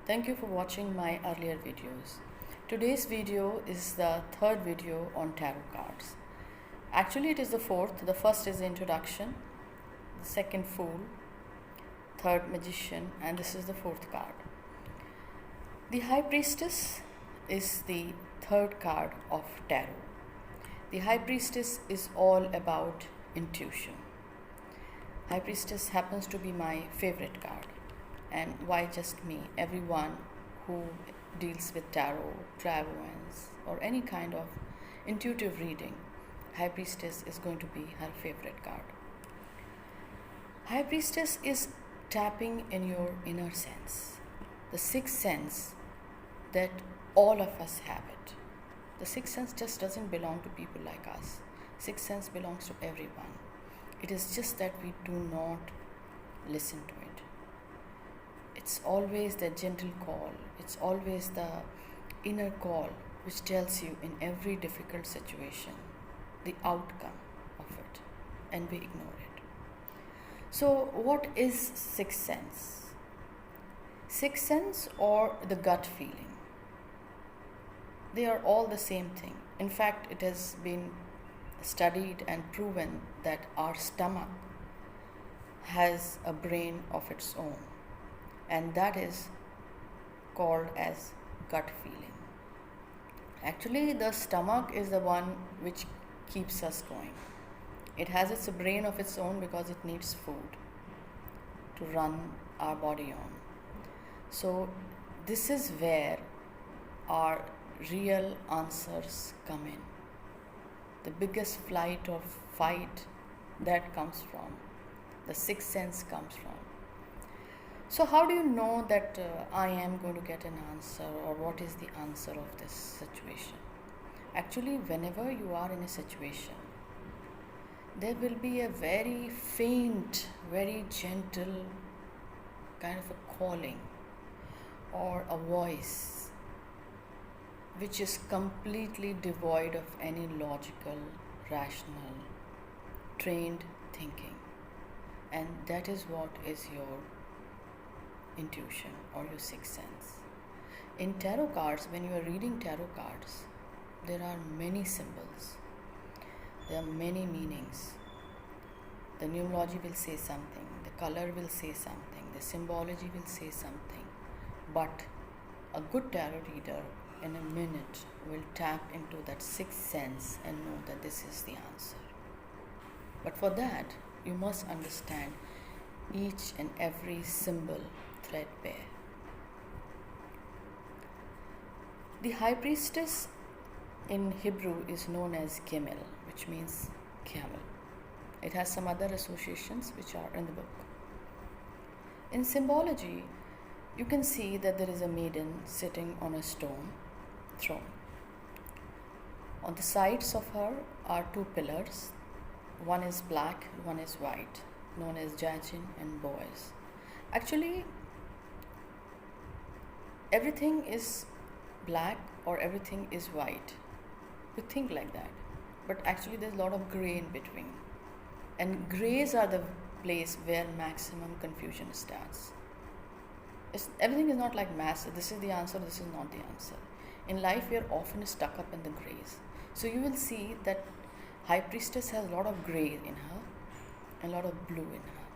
Thank you for watching my earlier videos. Today's video is the third video on tarot cards. Actually, it is the fourth. The first is the introduction, the second Fool, third Magician, and this is the fourth card. The High Priestess is the third card of tarot. The High Priestess is all about intuition. High Priestess happens to be my favorite card. And why just me? Everyone who deals with tarot, clairvoyance, or any kind of intuitive reading, High Priestess is going to be her favorite card. High Priestess is tapping in your inner sense, the sixth sense that all of us have it. The sixth sense just doesn't belong to people like us. Sixth sense belongs to everyone. It is just that we do not listen to it. It's always the gentle call, it's always the inner call which tells you in every difficult situation the outcome of it, and we ignore it. So, what is sixth sense? Sixth sense or the gut feeling? They are all the same thing. In fact, it has been studied and proven that our stomach has a brain of its own, and that is called as gut feeling. Actually, the stomach is the one which keeps us going. It has its brain of its own because it needs food to run our body on. So this is where our real answers come in. The biggest flight or fight that comes from, the sixth sense comes from. So how do you know that I am going to get an answer, or what is the answer of this situation? Actually, whenever you are in a situation, there will be a very faint, very gentle kind of a calling or a voice which is completely devoid of any logical, rational, trained thinking. And that is what is your intuition or your sixth sense. In tarot cards, when you are reading tarot cards, there are many symbols, there are many meanings. The numerology will say something, the color will say something, the symbology will say something, but a good tarot reader in a minute will tap into that sixth sense and know that this is the answer. But for that, you must understand each and every symbol threadbare. The High Priestess in Hebrew is known as Gimel, which means camel. It has some other associations which are in the book. In symbology, you can see that there is a maiden sitting on a stone throne. On the sides of her are two pillars. One is black, one is white, known as Jachin and Boaz. Actually, everything is black or everything is white. We think like that, but actually there's a lot of gray in between, and grays are the place where maximum confusion starts. Everything is not like mass, this is the answer, this is not the answer. In life we are often stuck up in the grays. So you will see that High Priestess has a lot of gray in her and a lot of blue in her.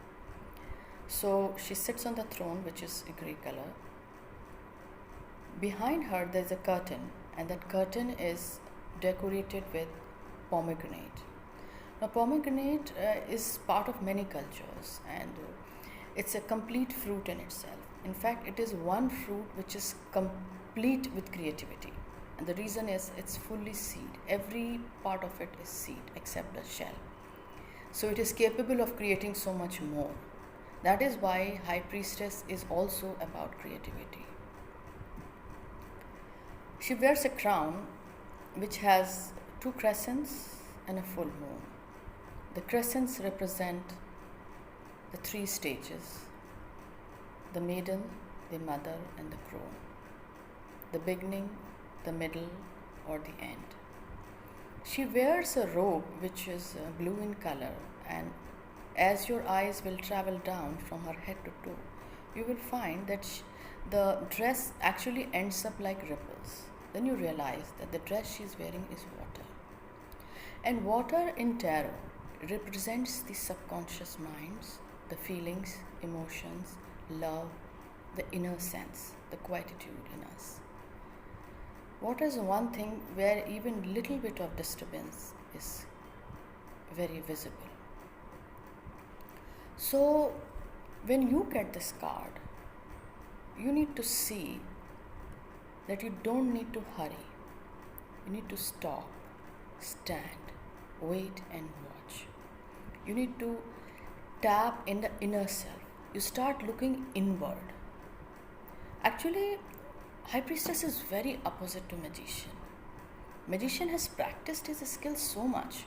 So she sits on the throne, which is a grey color. Behind her there is a curtain, and that curtain is decorated with pomegranate. Now pomegranate is part of many cultures, and it's a complete fruit in itself. In fact, it is one fruit which is complete with creativity, and the reason is it's fully seed. Every part of it is seed except the shell. So it is capable of creating so much more. That is why High Priestess is also about creativity. She wears a crown which has two crescents and a full moon. The crescents represent the three stages: the maiden, the mother, and the crone. The beginning, the middle, or the end. She wears a robe which is blue in color, and as your eyes will travel down from her head to toe, you will find that the dress actually ends up like ripples. Then you realize that the dress she's wearing is water. And water in tarot represents the subconscious minds, the feelings, emotions, love, the inner sense, the quietude in us. Water is one thing where even little bit of disturbance is very visible. So when you get this card, you need to see that you don't need to hurry. You need to stop, stand, wait and watch. You need to tap in the inner self. You start looking inward. Actually, High Priestess is very opposite to Magician. Magician has practiced his skills so much.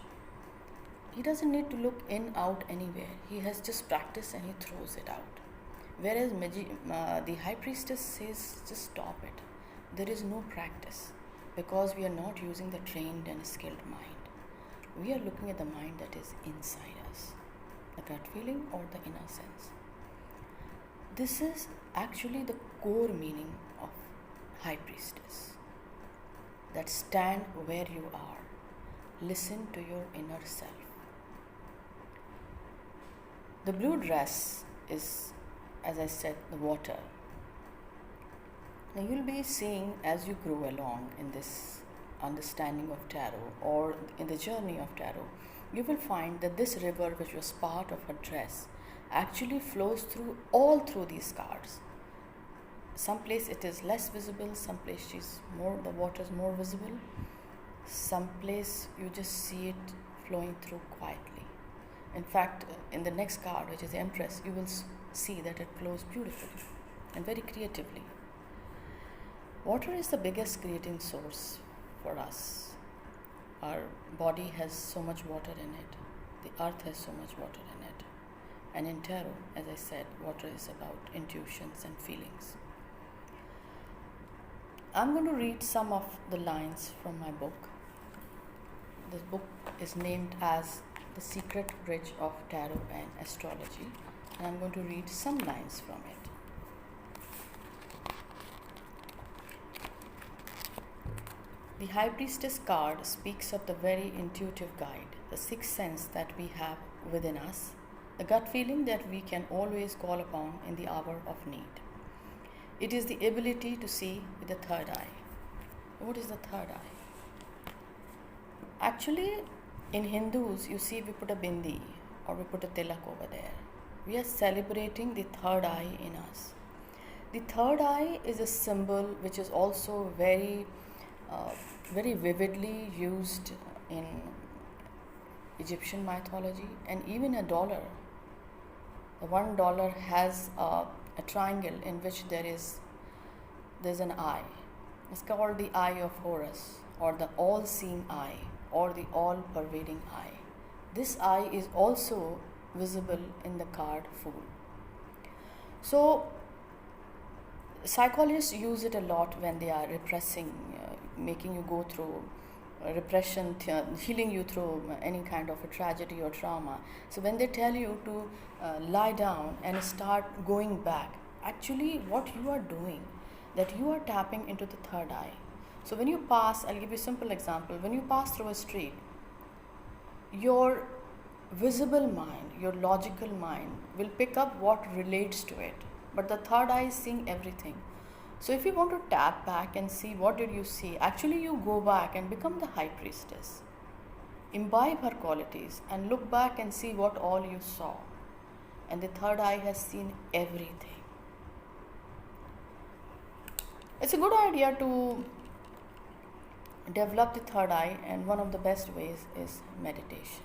He doesn't need to look in, out, anywhere. He has just practiced and he throws it out. Whereas the High Priestess says, just stop it. There is no practice because we are not using the trained and skilled mind. We are looking at the mind that is inside us, the gut feeling or the inner sense. This is actually the core meaning of High Priestess. That stand where you are. Listen to your inner self. The blue dress is, as I said, the water. Now you'll be seeing as you grow along in this understanding of tarot or in the journey of tarot, you will find that this river, which was part of her dress, actually flows all through these cards. Some place it is less visible, some place the water is more visible, some place you just see it flowing through quietly. In fact, in the next card, which is the Empress, you will see that it flows beautifully and very creatively. Water is the biggest creating source for us. Our body has so much water in it. The earth has so much water in it. And in tarot, as I said, water is about intuitions and feelings. I'm going to read some of the lines from my book. This book is named as The Secret Bridge of Tarot and Astrology, and I'm going to read some lines from it. The High Priestess card speaks of the very intuitive guide, the sixth sense that we have within us, the gut feeling that we can always call upon in the hour of need. It is the ability to see with the third eye. What is the third eye? Actually, in Hindus, you see we put a bindi or we put a tilak over there. We are celebrating the third eye in us. The third eye is a symbol which is also very vividly used in Egyptian mythology and even a dollar. The $1 has a triangle in which there's an eye. It's called the eye of Horus, or the all-seeing eye, or the all-pervading eye. This eye is also visible in the card Fool. So psychologists use it a lot when they are repressing, making you go through repression, healing you through any kind of a tragedy or trauma. So when they tell you to lie down and start going back, actually what you are doing, that you are tapping into the third eye. So when you pass, I'll give you a simple example. When you pass through a street, your visible mind, your logical mind will pick up what relates to it, but the third eye is seeing everything. So if you want to tap back and see what did you see, actually you go back and become the High Priestess. Imbibe her qualities and look back and see what all you saw. And the third eye has seen everything. It's a good idea to develop the third eye, and one of the best ways is meditation.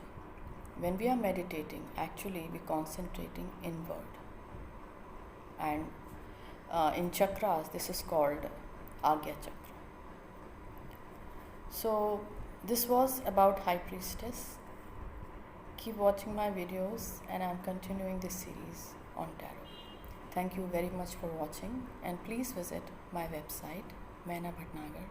When we are meditating, actually we're concentrating inward. And in chakras, this is called Agya Chakra. So this was about High Priestess. Keep watching my videos, and I'm continuing this series on tarot. Thank you very much for watching, and please visit my website, Maina Bhatnagar.